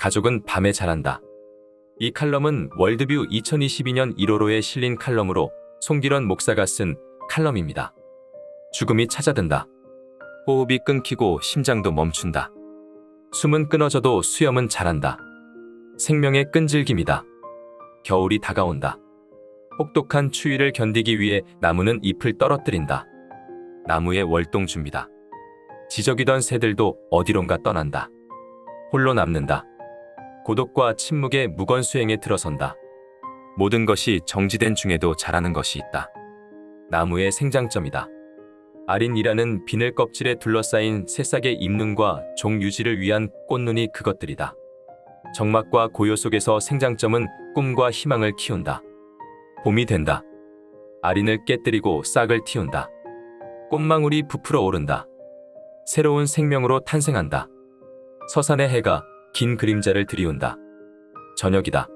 가족은 밤에 자란다. 이 칼럼은 월드뷰 2022년 1월호에 실린 칼럼으로 송기련 목사가 쓴 칼럼입니다. 죽음이 찾아든다. 호흡이 끊기고 심장도 멈춘다. 숨은 끊어져도 수염은 자란다. 생명의 끈질김이다. 겨울이 다가온다. 혹독한 추위를 견디기 위해 나무는 잎을 떨어뜨린다. 나무의 월동 준비다. 지저귀던 새들도 어디론가 떠난다. 홀로 남는다. 고독과 침묵의 무건 수행에 들어선다. 모든 것이 정지된 중에도 자라는 것이 있다. 나무의 생장점이다. 아린이라는 비늘 껍질에 둘러싸인 새싹의 잎눈과 종 유지를 위한 꽃눈이 그것들이다. 적막과 고요 속에서 생장점은 꿈과 희망을 키운다. 봄이 된다. 아린을 깨뜨리고 싹을 틔운다. 꽃망울이 부풀어 오른다. 새로운 생명으로 탄생한다. 서산의 해가 긴 그림자를 들이운다. 저녁이다.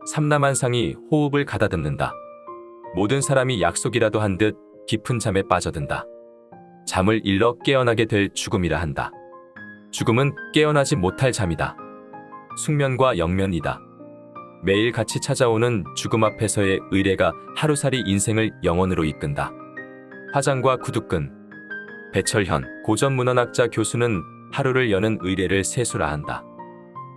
삼라만상이 호흡을 가다듬는다. 모든 사람이 약속이라도 한 듯 깊은 잠에 빠져든다. 잠을 일러 깨어나게 될 죽음이라 한다. 죽음은 깨어나지 못할 잠이다. 숙면과 영면이다. 매일 같이 찾아오는 죽음 앞에서의 의례가 하루살이 인생을 영원으로 이끈다. 화장과 구두끈. 배철현 고전문헌학자 교수는 하루를 여는 의례를 세수라 한다.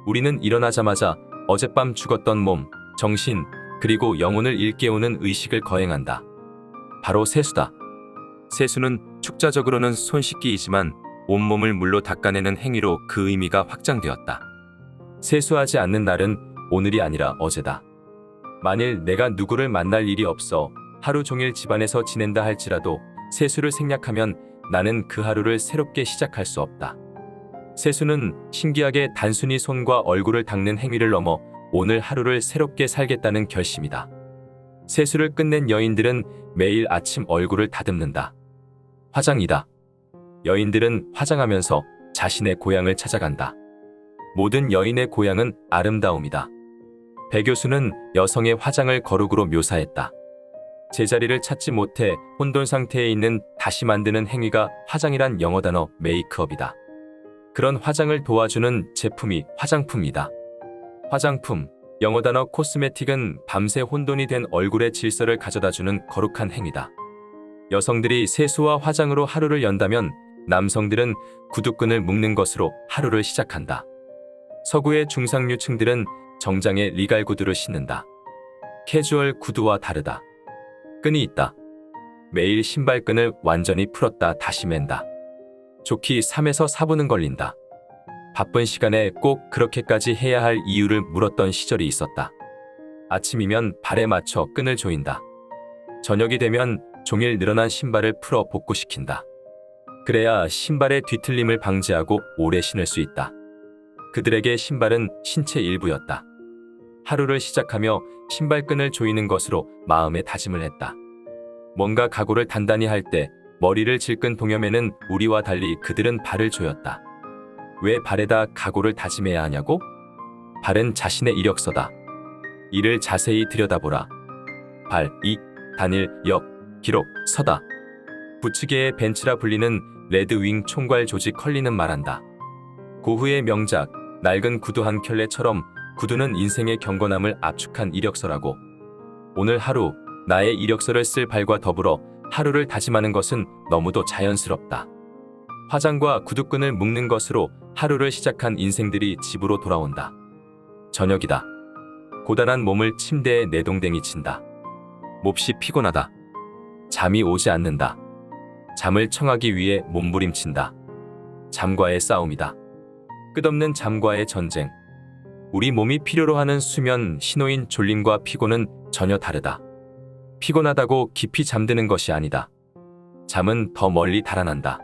우리는 일어나자마자 어젯밤 죽었던 몸, 정신, 그리고 영혼을 일깨우는 의식을 거행한다. 바로 세수다. 세수는 축자적으로는 손 씻기이지만 온몸을 물로 닦아내는 행위로 그 의미가 확장되었다. 세수하지 않는 날은 오늘이 아니라 어제다. 만일 내가 누구를 만날 일이 없어 하루 종일 집안에서 지낸다 할지라도 세수를 생략하면 나는 그 하루를 새롭게 시작할 수 없다. 세수는 신기하게 단순히 손과 얼굴을 닦는 행위를 넘어 오늘 하루를 새롭게 살겠다는 결심이다. 세수를 끝낸 여인들은 매일 아침 얼굴을 다듬는다. 화장이다. 여인들은 화장하면서 자신의 고향을 찾아간다. 모든 여인의 고향은 아름다움이다. 배 교수는 여성의 화장을 거룩으로 묘사했다. 제자리를 찾지 못해 혼돈 상태에 있는 다시 만드는 행위가 화장이란 영어 단어 메이크업이다. 그런 화장을 도와주는 제품이 화장품이다. 화장품, 영어 단어 코스메틱은 밤새 혼돈이 된 얼굴의 질서를 가져다주는 거룩한 행위다. 여성들이 세수와 화장으로 하루를 연다면 남성들은 구두끈을 묶는 것으로 하루를 시작한다. 서구의 중상류층들은 정장에 리갈 구두를 신는다. 캐주얼 구두와 다르다. 끈이 있다. 매일 신발끈을 완전히 풀었다 다시 맨다. 좋기 3에서 4분은 걸린다. 바쁜 시간에 꼭 그렇게까지 해야 할 이유를 물었던 시절이 있었다. 아침이면 발에 맞춰 끈을 조인다. 저녁이 되면 종일 늘어난 신발을 풀어 복구시킨다. 그래야 신발의 뒤틀림을 방지하고 오래 신을 수 있다. 그들에게 신발은 신체 일부였다. 하루를 시작하며 신발끈을 조이는 것으로 마음의 다짐을 했다. 뭔가 각오를 단단히 할 때 머리를 질끈 동여매는 우리와 달리 그들은 발을 조였다. 왜 발에다 각오를 다짐해야 하냐고? 발은 자신의 이력서다. 이를 자세히 들여다보라. 발, 이, 단일, 역, 기록, 서다. 부츠계의 벤츠라 불리는 레드윙 총괄 조지 컬리는 말한다. 고흐의 명작 낡은 구두 한 켤레처럼 구두는 인생의 경건함을 압축한 이력서라고. 오늘 하루 나의 이력서를 쓸 발과 더불어 하루를 다짐하는 것은 너무도 자연스럽다. 화장과 구두끈을 묶는 것으로 하루를 시작한 인생들이 집으로 돌아온다. 저녁이다. 고단한 몸을 침대에 내동댕이 친다. 몹시 피곤하다. 잠이 오지 않는다. 잠을 청하기 위해 몸부림친다. 잠과의 싸움이다. 끝없는 잠과의 전쟁. 우리 몸이 필요로 하는 수면, 신호인 졸림과 피곤은 전혀 다르다. 피곤하다고 깊이 잠드는 것이 아니다. 잠은 더 멀리 달아난다.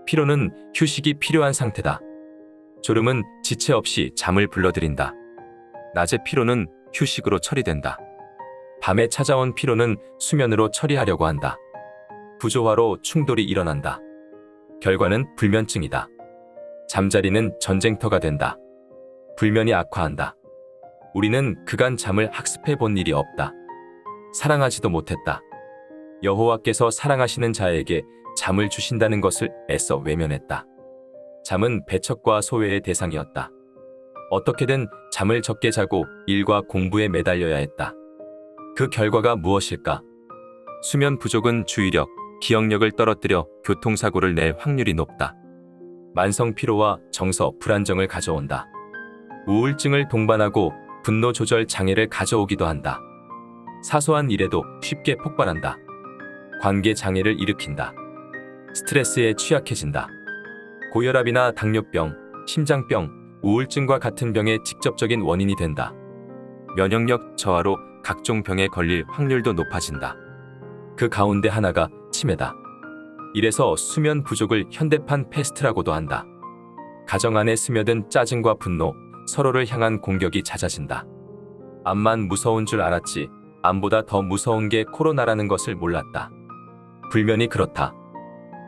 피로는 휴식이 필요한 상태다. 졸음은 지체 없이 잠을 불러들인다. 낮의 피로는 휴식으로 처리된다. 밤에 찾아온 피로는 수면으로 처리하려고 한다. 부조화로 충돌이 일어난다. 결과는 불면증이다. 잠자리는 전쟁터가 된다. 불면이 악화한다. 우리는 그간 잠을 학습해 본 일이 없다. 사랑하지도 못했다. 여호와께서 사랑하시는 자에게 잠을 주신다는 것을 애써 외면했다. 잠은 배척과 소외의 대상이었다. 어떻게든 잠을 적게 자고 일과 공부에 매달려야 했다. 그 결과가 무엇일까? 수면 부족은 주의력, 기억력을 떨어뜨려 교통사고를 낼 확률이 높다. 만성 피로와 정서 불안정을 가져온다. 우울증을 동반하고 분노 조절 장애를 가져오기도 한다. 사소한 일에도 쉽게 폭발한다. 관계 장애를 일으킨다. 스트레스에 취약해진다. 고혈압이나 당뇨병, 심장병, 우울증과 같은 병의 직접적인 원인이 된다. 면역력 저하로 각종 병에 걸릴 확률도 높아진다. 그 가운데 하나가 치매다. 이래서 수면 부족을 현대판 패스트라고도 한다. 가정 안에 스며든 짜증과 분노, 서로를 향한 공격이 잦아진다. 암만 무서운 줄 알았지 암보다 더 무서운 게 코로나라는 것을 몰랐다. 불면이 그렇다.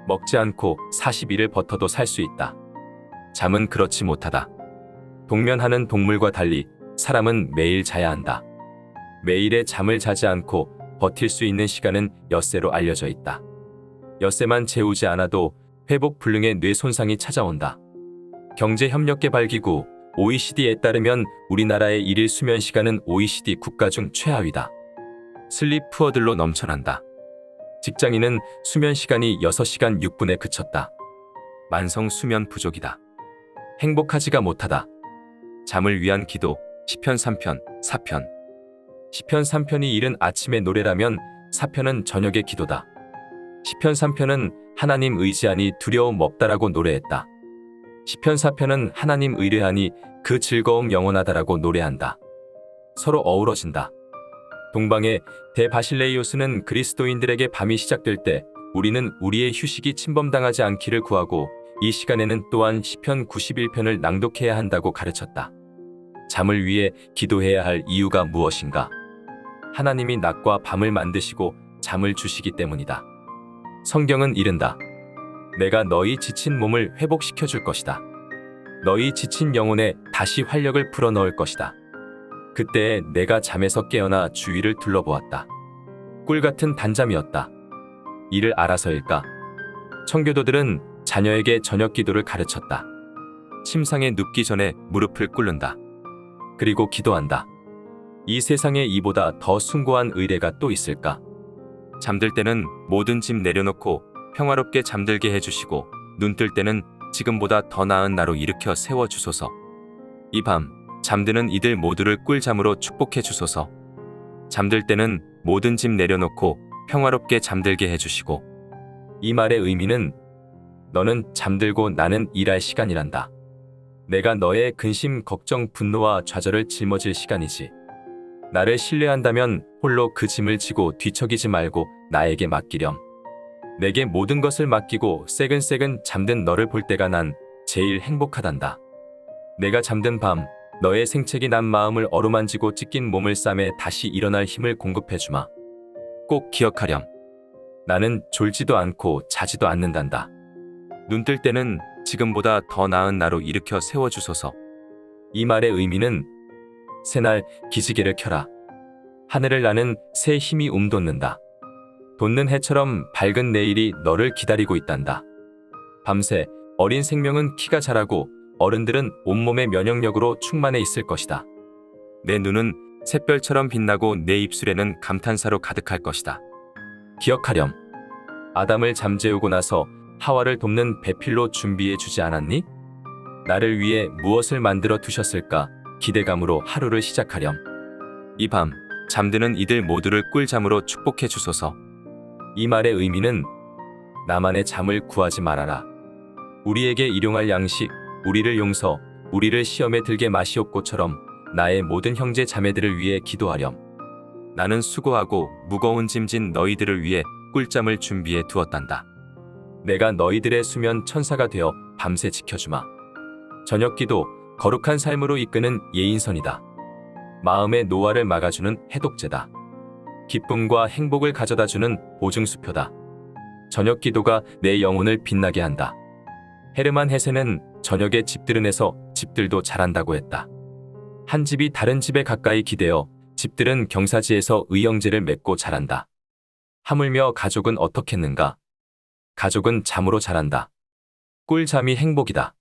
먹지 않고 40일을 버텨도 살 수 있다. 잠은 그렇지 못하다. 동면하는 동물과 달리 사람은 매일 자야 한다. 매일의 잠을 자지 않고 버틸 수 있는 시간은 엿새로 알려져 있다. 엿새만 재우지 않아도 회복 불능의 뇌 손상이 찾아온다. 경제협력개발기구 OECD에 따르면 우리나라의 일일 수면 시간은 OECD 국가 중 최하위다. 슬립 푸어들로 넘쳐난다. 직장인은 수면 시간이 6시간 6분에 그쳤다. 만성 수면 부족이다. 행복하지가 못하다. 잠을 위한 기도, 시편 3편, 4편. 시편 3편이 이른 아침의 노래라면 4편은 저녁의 기도다. 시편 3편은 하나님 의지하니 두려움 없다라고 노래했다. 시편 4편은 하나님 의뢰하니 그 즐거움 영원하다라고 노래한다. 서로 어우러진다. 동방의 대바실레이오스는 그리스도인들에게 밤이 시작될 때 우리는 우리의 휴식이 침범당하지 않기를 구하고 이 시간에는 또한 시편 91편을 낭독해야 한다고 가르쳤다. 잠을 위해 기도해야 할 이유가 무엇인가? 하나님이 낮과 밤을 만드시고 잠을 주시기 때문이다. 성경은 이른다. 내가 너희 지친 몸을 회복시켜 줄 것이다. 너희 지친 영혼에 다시 활력을 불어넣을 것이다. 그때 내가 잠에서 깨어나 주위를 둘러보았다. 꿀같은 단잠이었다. 이를 알아서일까? 청교도들은 자녀에게 저녁 기도를 가르쳤다. 침상에 눕기 전에 무릎을 꿇는다. 그리고 기도한다. 이 세상에 이보다 더 숭고한 의뢰가 또 있을까? 잠들 때는 모든 짐 내려놓고 평화롭게 잠들게 해주시고 눈 뜰 때는 지금보다 더 나은 나로 일으켜 세워주소서. 이 밤 잠드는 이들 모두를 꿀잠으로 축복해 주소서. 잠들 때는 모든 짐 내려놓고 평화롭게 잠들게 해주시고. 이 말의 의미는 너는 잠들고 나는 일할 시간이란다. 내가 너의 근심, 걱정, 분노와 좌절을 짊어질 시간이지. 나를 신뢰한다면 홀로 그 짐을 지고 뒤척이지 말고 나에게 맡기렴. 내게 모든 것을 맡기고 새근새근 잠든 너를 볼 때가 난 제일 행복하단다. 내가 잠든 밤 너의 생채기 난 마음을 어루만지고 찢긴 몸을 싸매 다시 일어날 힘을 공급해주마. 꼭 기억하렴. 나는 졸지도 않고 자지도 않는단다. 눈 뜰 때는 지금보다 더 나은 나로 일으켜 세워주소서. 이 말의 의미는 새날 기지개를 켜라. 하늘을 나는 새 힘이 돋는다. 돋는 해처럼 밝은 내일이 너를 기다리고 있단다. 밤새 어린 생명은 키가 자라고 어른들은 온몸의 면역력으로 충만해 있을 것이다. 내 눈은 샛별처럼 빛나고 내 입술에는 감탄사로 가득할 것이다. 기억하렴. 아담을 잠재우고 나서 하와를 돕는 배필로 준비해 주지 않았니? 나를 위해 무엇을 만들어 두셨을까? 기대감으로 하루를 시작하렴. 이 밤 잠드는 이들 모두를 꿀잠으로 축복해 주소서. 이 말의 의미는 나만의 잠을 구하지 말아라. 우리에게 일용할 양식, 우리를 용서, 우리를 시험에 들게 마시옵고처럼 나의 모든 형제 자매들을 위해 기도하렴. 나는 수고하고 무거운 짐진 너희들을 위해 꿀잠을 준비해 두었단다. 내가 너희들의 수면 천사가 되어 밤새 지켜주마. 저녁 기도, 거룩한 삶으로 이끄는 예인선이다. 마음의 노화를 막아주는 해독제다. 기쁨과 행복을 가져다주는 보증수표다. 저녁 기도가 내 영혼을 빛나게 한다. 헤르만 헤세는 저녁에 집들은에서 집들도 자란다고 했다. 한 집이 다른 집에 가까이 기대어 집들은 경사지에서 의형제를 맺고 자란다. 하물며 가족은 어떻겠는가? 가족은 잠으로 자란다. 꿀잠이 행복이다.